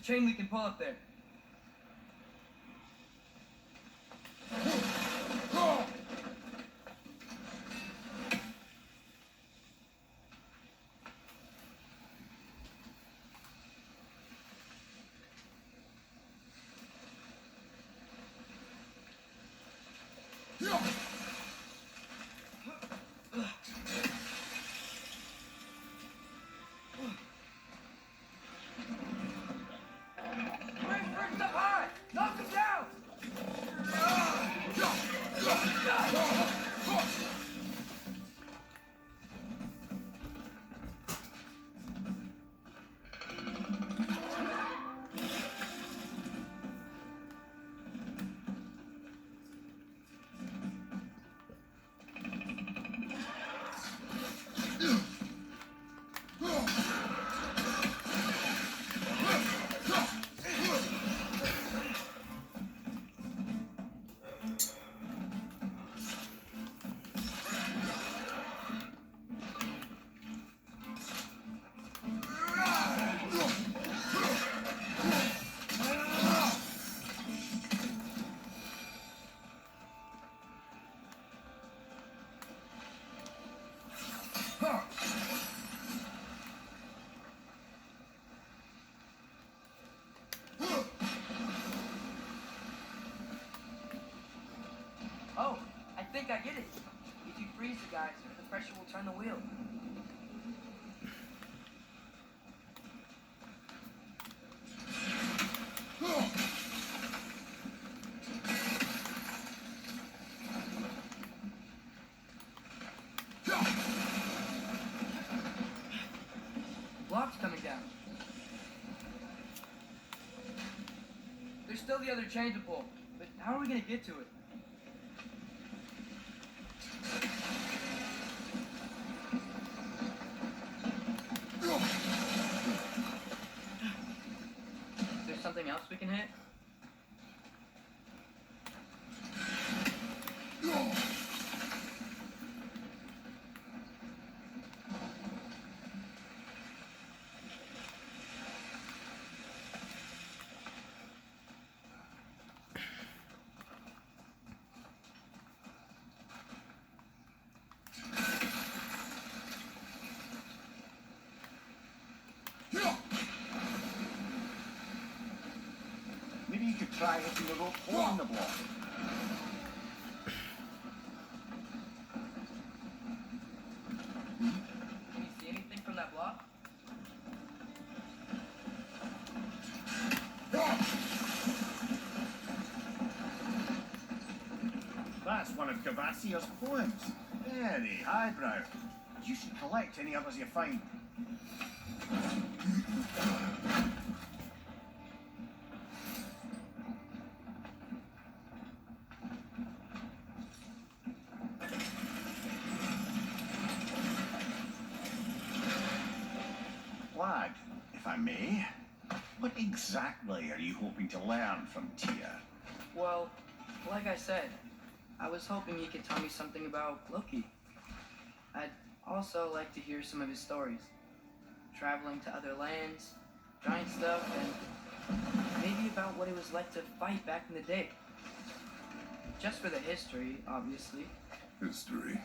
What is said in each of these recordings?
chain we can pull up there. Oh, I think I get it. If you freeze the guys, the pressure will turn the wheel. Block's coming down. There's still the other chain to pull, but how are we gonna get to it? Is there something else we can hit? Maybe you could try hitting the rope on the block. Can you see anything from that block? That's one of Cavassia's poems. Very highbrow. You should collect any others you find. Lad, if I may, what exactly are you hoping to learn from Tyr? Well, like I said, I was hoping you could tell me something about Loki. I'd also like to hear some of his stories. Traveling to other lands, giant stuff, and maybe about what it was like to fight back in the day. Just for the history, obviously. History.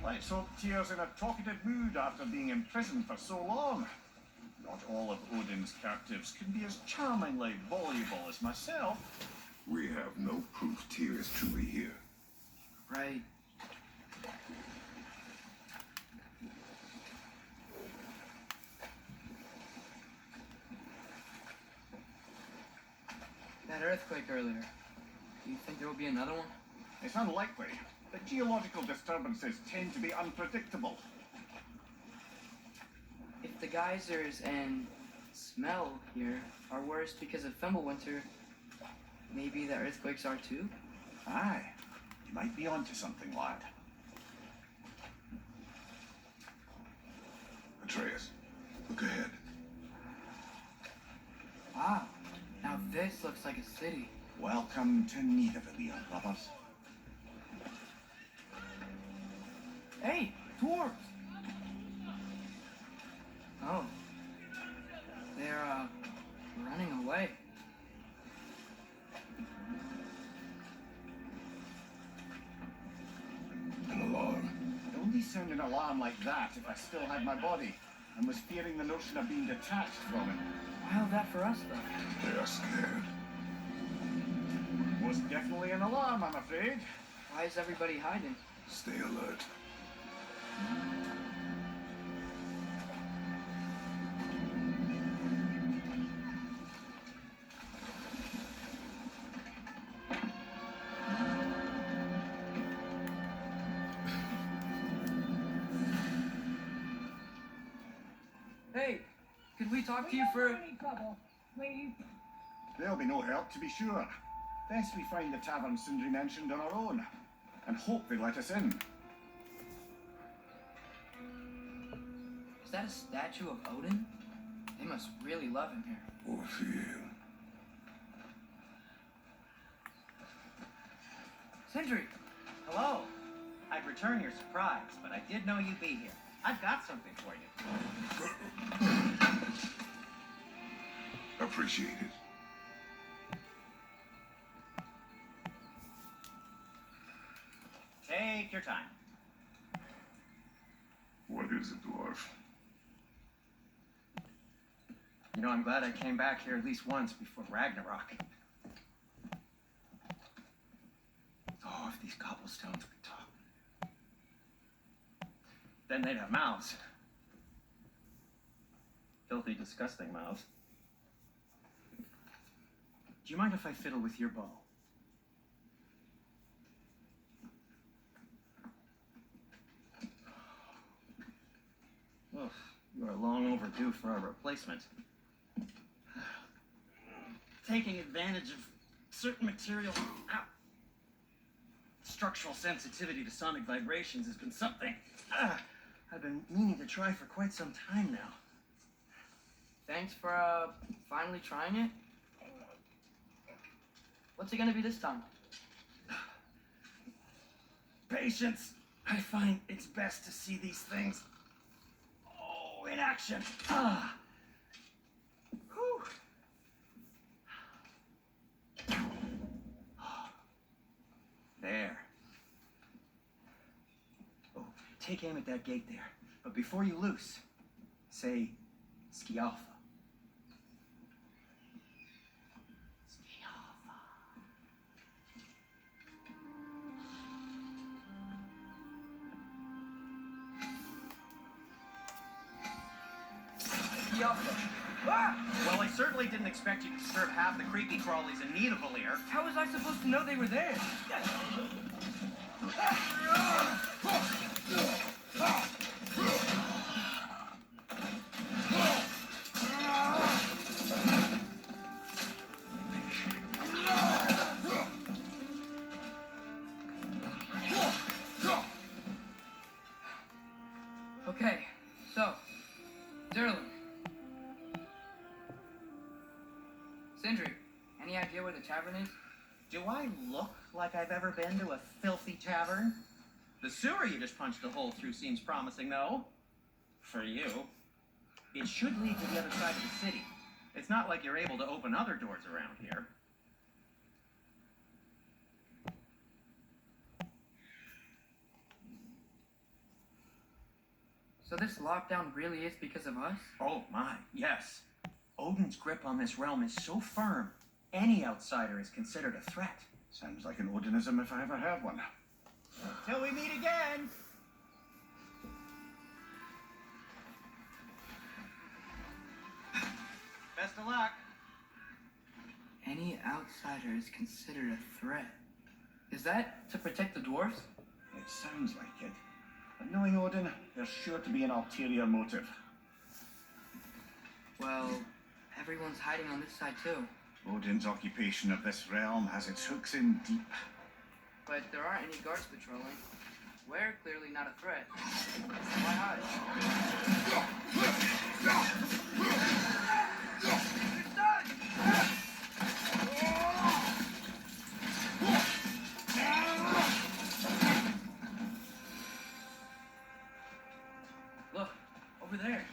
Let's hope Tyr's in a talkative mood after being imprisoned for so long. Not all of Odin's captives can be as charmingly voluble as myself. We have no proof Tyr is truly here. Right. That earthquake earlier. Do you think there will be another one? It's unlikely, but geological disturbances tend to be unpredictable. If the geysers and smell here are worse because of Fimbulwinter, maybe the earthquakes are too? Aye, you might be onto something, lad. Atreus, look ahead. Wow, now this looks like a city. Welcome to Nidavellir, brothers. Hey, dwarves! Oh. They're, running away. An alarm. I'd only sound an alarm like that if I still had my body and was fearing the notion of being detached from it. Why all that for us, though? They are scared. Was definitely an alarm, I'm afraid. Why is everybody hiding? Stay alert. Hey, could we talk to you for... any trouble. Leave. There'll be no help, to be sure. Best we find the tavern Sindri mentioned on our own, and hope they let us in. Is that a statue of Odin? They must really love him here. Or fear. Sindri! Hello. I'd return your surprise, but I did know you'd be here. I've got something for you. Appreciate it. Take your time. What is it, Dwarf? You know, I'm glad I came back here at least once before Ragnarok. Oh, if these cobblestones could talk. Then they'd have mouths. Filthy, disgusting mouths. Do you mind if I fiddle with your bow? Well, you are long overdue for a replacement. Taking advantage of certain material. Ow. Structural sensitivity to sonic vibrations has been something I've been meaning to try for quite some time now. Thanks for, finally trying it. What's it gonna be this time? Patience. I find it's best to see these things, in action. Whew. There. Oh, take aim at that gate there. But before you loose, say, Skialfa. Well, I certainly didn't expect you to disturb half the creepy crawlies in need of a leer. How was I supposed to know they were there? Okay, so, Zerlin. Sindri, any idea where the tavern is? Do I look like I've ever been to a filthy tavern? The sewer you just punched a hole through seems promising, though. For you. It should lead to the other side of the city. It's not like you're able to open other doors around here. So this lockdown really is because of us? Oh my, yes. Odin's grip on this realm is so firm, any outsider is considered a threat. Sounds like an Odinism if I ever heard one. Till we meet again! Best of luck. Any outsider is considered a threat. Is that to protect the dwarves? It sounds like it. But knowing Odin, there's sure to be an ulterior motive. Well, everyone's hiding on this side too. Odin's occupation of this realm has its hooks in deep. But there aren't any guards patrolling. We're clearly not a threat. Why hide? It's done! Look, over there.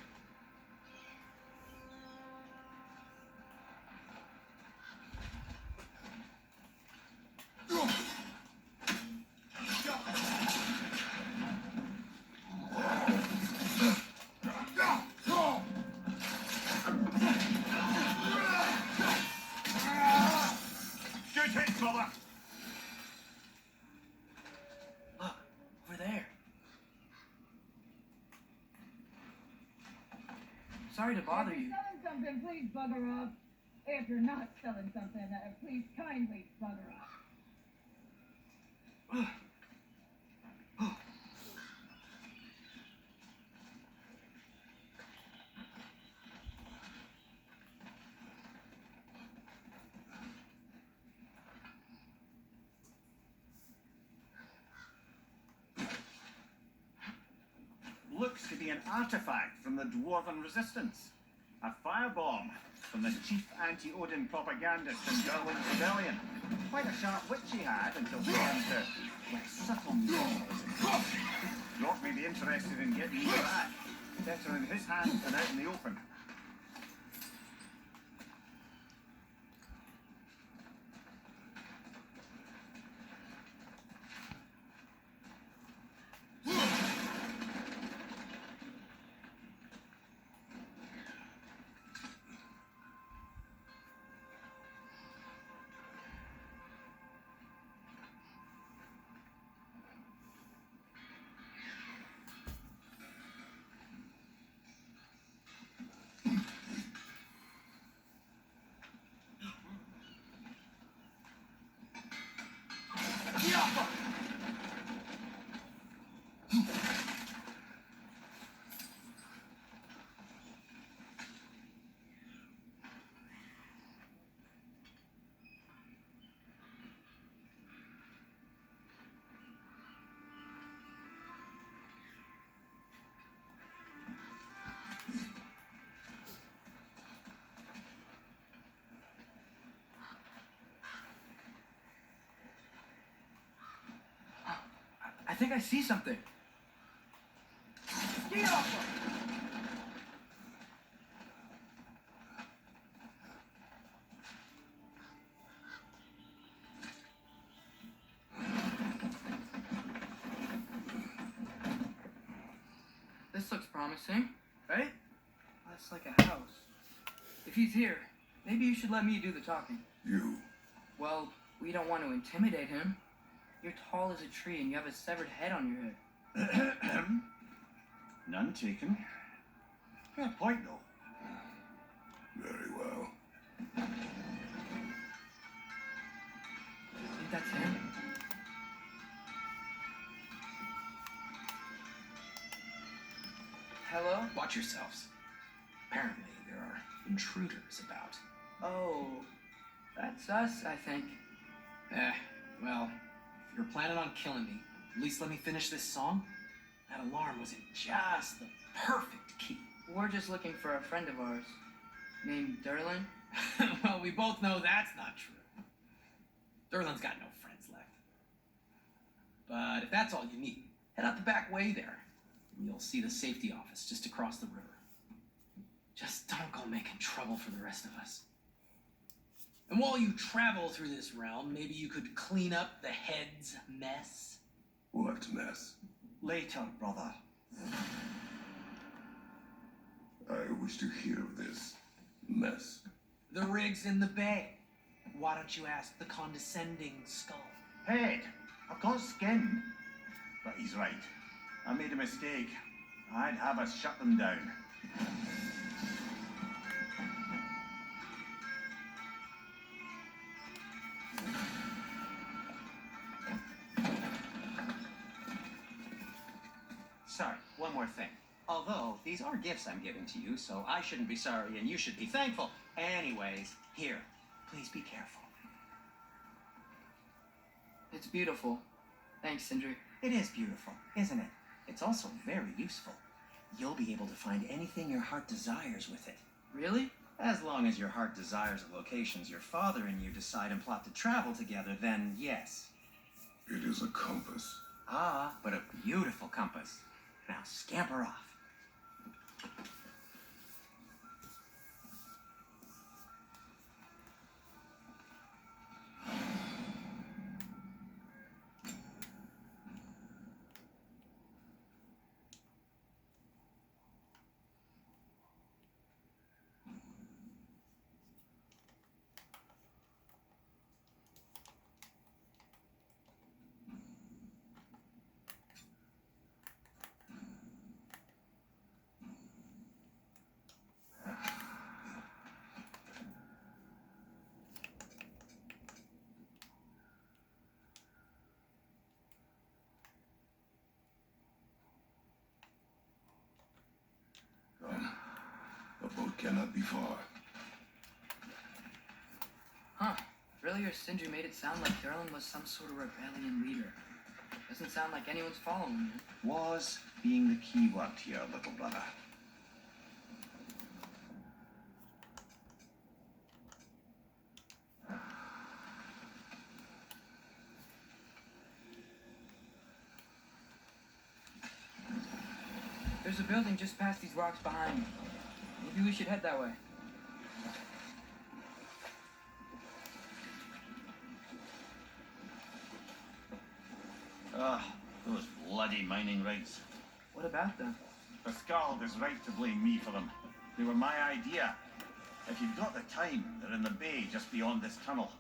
brother. Look, over there. Sorry to bother If you. you're selling something, please bugger off. If you're not selling something, please kindly bugger off. Looks to be an artifact from the Dwarven resistance. A firebomb from the chief anti-Odin propagandist in Darwin's rebellion. Quite a sharp wit she had until she came to subtle means. Dawrf may be interested in getting you back. Better in his hands than out in the open. I think I see something. Get off! This looks promising, right? That's like a house. If he's here, maybe you should let me do the talking. You. Well, we don't want to intimidate him. You're tall as a tree and you have a severed head on your head. None taken. Fair point, though. Very well. Think that's him? Hello? Watch yourselves. Apparently, there are intruders about. Oh, that's us, I think. Well, if you're planning on killing me, at least let me finish this song. That alarm was in just the perfect key. We're just looking for a friend of ours named Derlin. Well, we both know that's not true. Derlin's got no friends left. But if that's all you need, head out the back way there. And you'll see the safety office just across the river. Just don't go making trouble for the rest of us. And while you travel through this realm, maybe you could clean up the head's mess. What mess? Later, brother. I wish to hear of this mess. The rig's in the bay. Why don't you ask the condescending skull? Head, I've got skin. But he's right. I made a mistake. I'd have us shut them down. Sorry, one more thing. Although, these are gifts I'm giving to you, so I shouldn't be sorry and you should be thankful. Anyways, here, please be careful. It's beautiful. Thanks, Sindri. It is beautiful, isn't it? It's also very useful. You'll be able to find anything your heart desires with it. Really? As long as your heart desires the locations your father and you decide and plot to travel together, then yes. It is a compass. Ah, but a beautiful compass. Now scamper off. cannot be far. Huh. Earlier, Sindri made it sound like Darwf was some sort of rebellion leader. Doesn't sound like anyone's following him. Was being the key word here, little brother. There's a building just past these rocks behind me. Maybe we should head that way. Ah, those bloody mining rigs. What about them? The Skald is right to blame me for them. They were my idea. If you've got the time, they're in the bay just beyond this tunnel.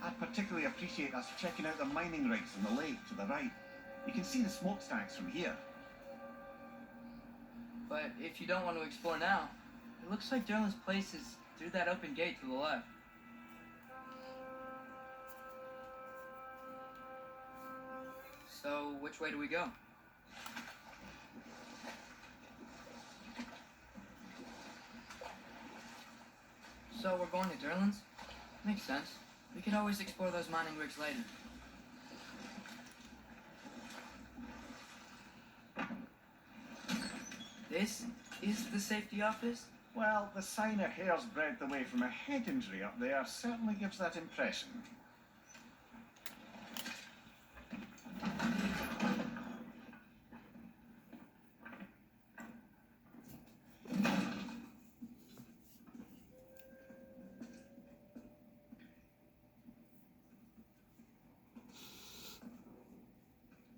I'd particularly appreciate us checking out the mining rigs in the lake to the right. You can see the smokestacks from here. But if you don't want to explore now, it looks like Darwf's place is through that open gate to the left. So, which way do we go? So, we're going to Darwf's? Makes sense. We could always explore those mining rigs later. This is the safety office? Well, the sign a hair's breadth away from a head injury up there certainly gives that impression.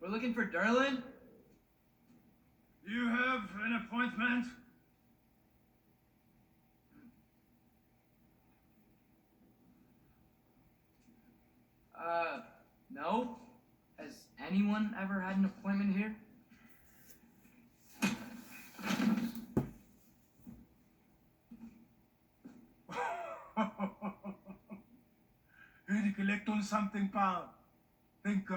We're looking for Darwf? You have an appointment? No. Has anyone ever had an appointment here? Here to collect on something, pal. Think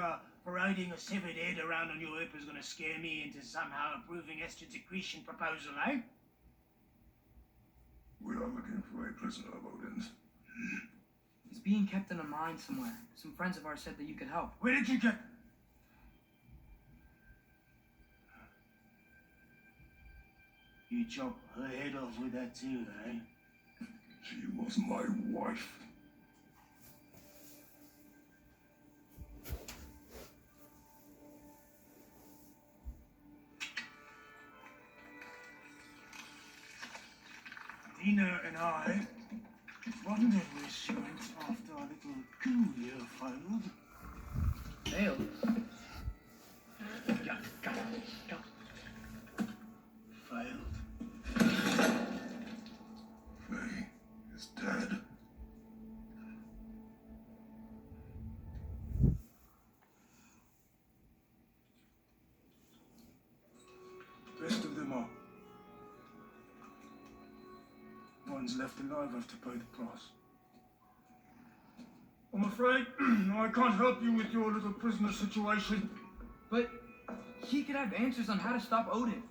parading a severed head around on your hip is gonna scare me into somehow approving estrogen secretion proposal, eh? We are looking for a prisoner of Odin's. He's being kept in a mine somewhere. Some friends of ours said that you could help. Where did you get? You chop her head off with that too, eh? She was my wife. Dina and I wondered where she went after our little coup here failed. Failed? Failed. Faye is dead. Rest of them are. One's left alive have to pay the price. I'm afraid I can't help you with your little prisoner situation. But he could have answers on how to stop Odin.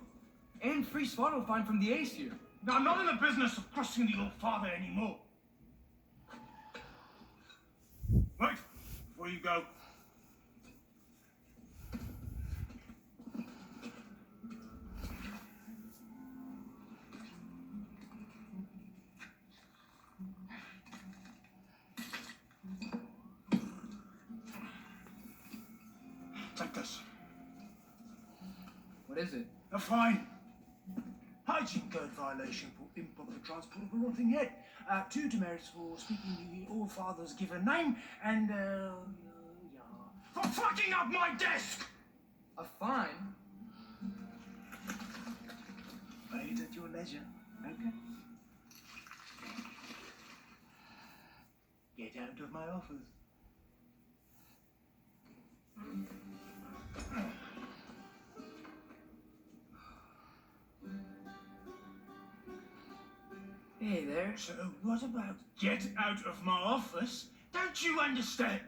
And free Svartalfheim from the Aesir. Now, I'm not in the business of crossing the old father anymore. Right, before you go. Take this. What is it? A fine. Hygiene code violation for improper transport of a rotting head. 2 demerits for speaking the All-Father's given name, and, for fucking up my desk! A fine? Pay it at your leisure, okay? Get out of my office. Hey there. So what about get out of my office? Don't you understand?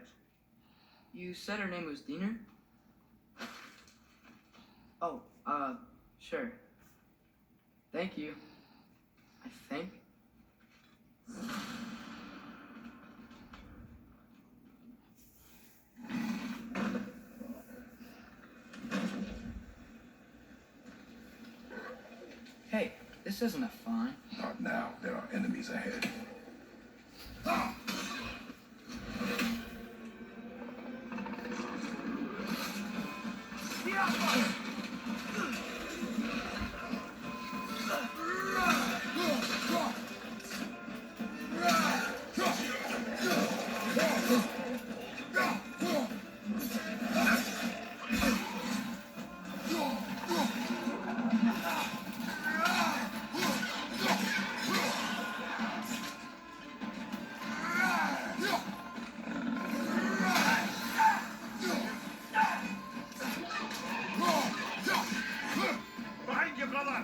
You said her name was Diener? Oh, sure. Thank you. I think. Hey, this isn't a fine. Not now. There are enemies ahead. Behind you, brother!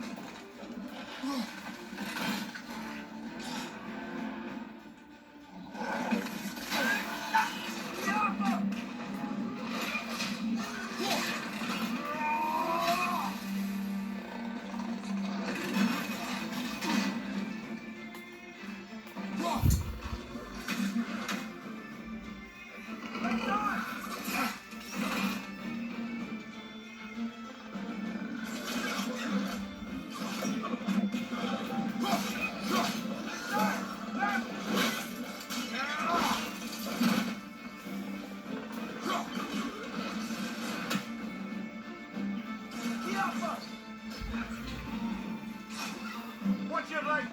Watch your right!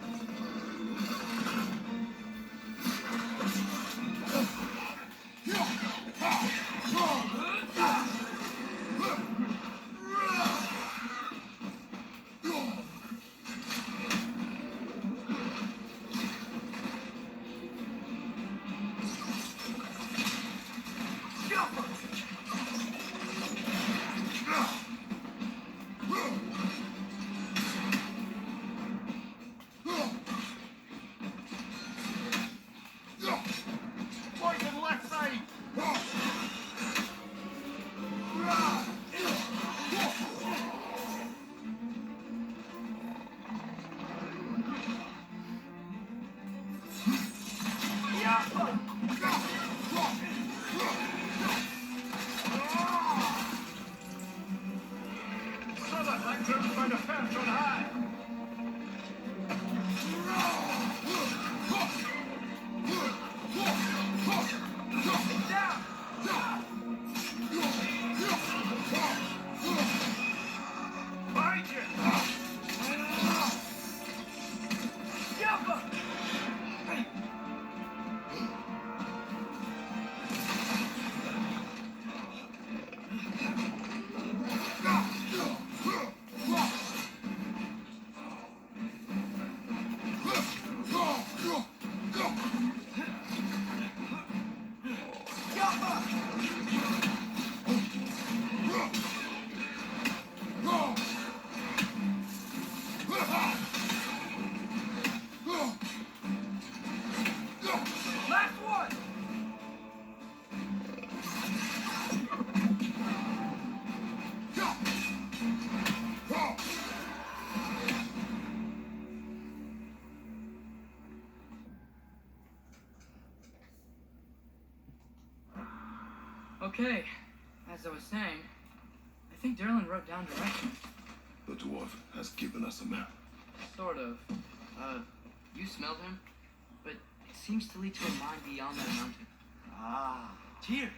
Watch the left side! Brother, that group's found a perch on high! Behind you! Last one! Okay, as I was saying, I think Derlin wrote down directions. The dwarf has given us a map. Sort of. You smelled him, but it seems to lead to a mine beyond that mountain. Ah, here!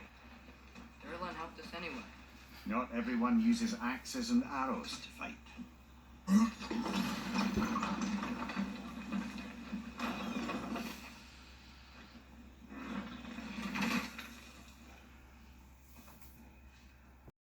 Derlin helped us anyway. Not everyone uses axes and arrows to fight.